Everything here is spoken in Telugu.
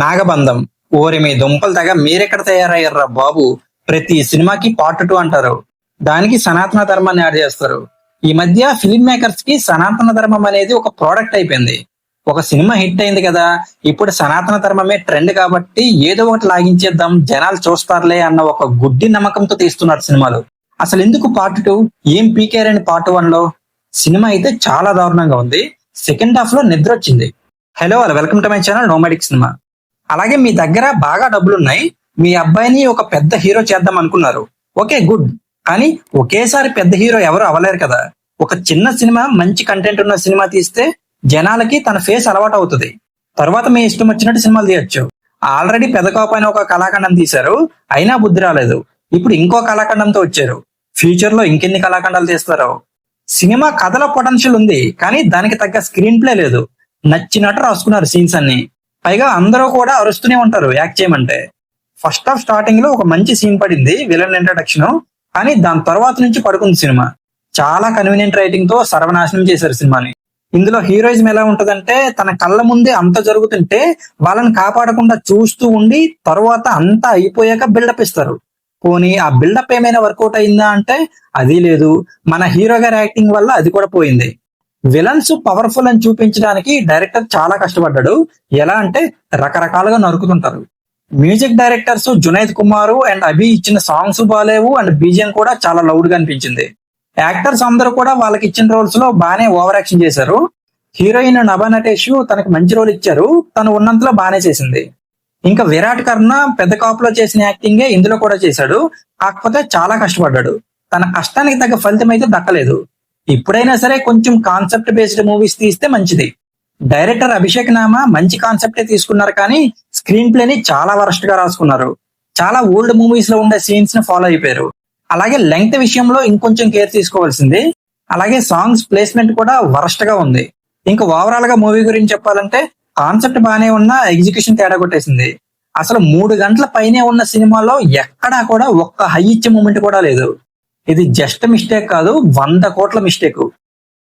నాగబంధం. ఓరి మీ దుంపలు తగ మీరెక్కడ తయారయ్యారా బాబు. ప్రతి సినిమాకి పార్ట్ 2 అంటారు. దానికి సనాతన ధర్మాన్ని యాడ్ చేస్తారు. ఈ మధ్య ఫిల్మ్ మేకర్స్ కి సనాతన ధర్మం అనేది ఒక ప్రోడక్ట్ అయిపోయింది. ఒక సినిమా హిట్ అయింది కదా, ఇప్పుడు సనాతన ధర్మమే ట్రెండ్ కాబట్టి ఏదో ఒకటి లాగించేద్దాం, జనాలు చూస్తారులే అన్న ఒక గుడ్డి నమ్మకంతో తీస్తున్నారు సినిమాలు. అసలు ఎందుకు పార్ట్ 2? ఏం పీకేరని పార్ట్ 1 లో? సినిమా అయితే చాలా దారుణంగా ఉంది. సెకండ్ హాఫ్ లో నిద్ర వచ్చింది. Hello all, welcome to my channel nomadic cinema. అలాగే మీ దగ్గర బాగా డబ్బులున్నాయి, మీ అబ్బాయిని ఒక పెద్ద హీరో చేద్దాం అనుకున్నారు. Okay, good. కానీ ఒకేసారి పెద్ద హీరో ఎవరు అవ్వలేరు కదా. ఒక చిన్న సినిమా, మంచి కంటెంట్ ఉన్న సినిమా తీస్తే జనాలకి తన ఫేస్ అలవాటు అవుతుంది. తర్వాత మీ ఇష్టం వచ్చినట్టు సినిమాలు తీయొచ్చు. ఆల్రెడీ పెద్ద కాపైన ఒక కళాఖండం తీశారు, అయినా బుద్ధి రాలేదు. ఇప్పుడు ఇంకో కళాఖండంతో వచ్చారు. ఫ్యూచర్ లో ఇంకెన్ని కళాఖండాలు తీస్తారో. సినిమా కథలో పొటెన్షియల్ ఉంది, కానీ దానికి తగ్గ స్క్రీన్ ప్లే లేదు. నచ్చినట్టు రాసుకున్నారు సీన్స్ అన్ని. పైగా అందరూ కూడా అరుస్తూనే ఉంటారు యాక్ట్ చేయమంటే. ఫస్ట్ హాఫ్ స్టార్టింగ్ లో ఒక మంచి సీన్ పడింది, విలన్ ఇంట్రడక్షన్. కానీ దాని తర్వాత నుంచి పడుకుంది సినిమా. చాలా కన్వీనియంట్ రైటింగ్ తో సర్వనాశనం చేశారు సినిమాని. ఇందులో హీరోయిజం ఎలా ఉంటదంటే, తన కళ్ళ ముందే అంత జరుగుతుంటే వాళ్ళని కాపాడకుండా చూస్తూ ఉండి తర్వాత అంతా అయిపోయాక బిల్డప్ ఇస్తారు. పోనీ ఆ బిల్డప్ ఏమైనా వర్కౌట్ అయిందా అంటే అది లేదు. మన హీరో గారి యాక్టింగ్ వల్ల అది కూడా పోయింది. విలన్స్ పవర్ఫుల్ అని చూపించడానికి డైరెక్టర్ చాలా కష్టపడ్డాడు. ఎలా అంటే రకరకాలుగా నరుకుతుంటారు. Music directors Junaid Kumar and Abhi ఇచ్చిన సాంగ్స్ బాలేవు, అండ్ బీజిఎం కూడా చాలా లౌడ్ గా అనిపించింది. యాక్టర్స్ అందరూ కూడా వాళ్ళకి ఇచ్చిన రోల్స్ లో బాగానే ఓవర్ యాక్షన్ చేశారు. హీరోయిన్ నభా నటేష్ తనకి మంచి రోల్ ఇచ్చారు, తను ఉన్నంతలో బాగానే చేసింది. ఇంకా విరాట్ కర్ణ పెద్ద కాపులో చేసిన యాక్టింగే ఇందులో కూడా చేశాడు. కాకపోతే చాలా కష్టపడ్డాడు. తన కష్టానికి తగ్గ ఫలితం అయితే దక్కలేదు. ఇప్పుడైనా సరే కొంచెం కాన్సెప్ట్ బేస్డ్ మూవీస్ తీస్తే మంచిది. డైరెక్టర్ అభిషేక్ నామా మంచి కాన్సెప్టే తీసుకున్నారు, కానీ స్క్రీన్ ప్లేని చాలా వరస్ట్ గా రాసుకున్నారు. చాలా ఓల్డ్ మూవీస్ లో ఉండే సీన్స్ ని ఫాలో అయిపోయారు. అలాగే లెంగ్త్ విషయంలో ఇంకొంచెం కేర్ తీసుకోవాల్సింది. అలాగే సాంగ్స్ ప్లేస్మెంట్ కూడా వరస్ట్ గా ఉంది. ఇంకా ఓవరాల్ గా మూవీ గురించి చెప్పాలంటే, కాన్సెప్ట్ బాగానే ఉన్నా ఎగ్జిక్యూషన్ తేడా కొట్టేసింది. అసలు 3 గంటల పైనే ఉన్న సినిమాలో ఎక్కడా కూడా ఒక్క హై ఇచ్చే మూమెంట్ కూడా లేదు. ఇది జస్ట్ మిస్టేక్ కాదు, 100 కోట్ల మిస్టేక్.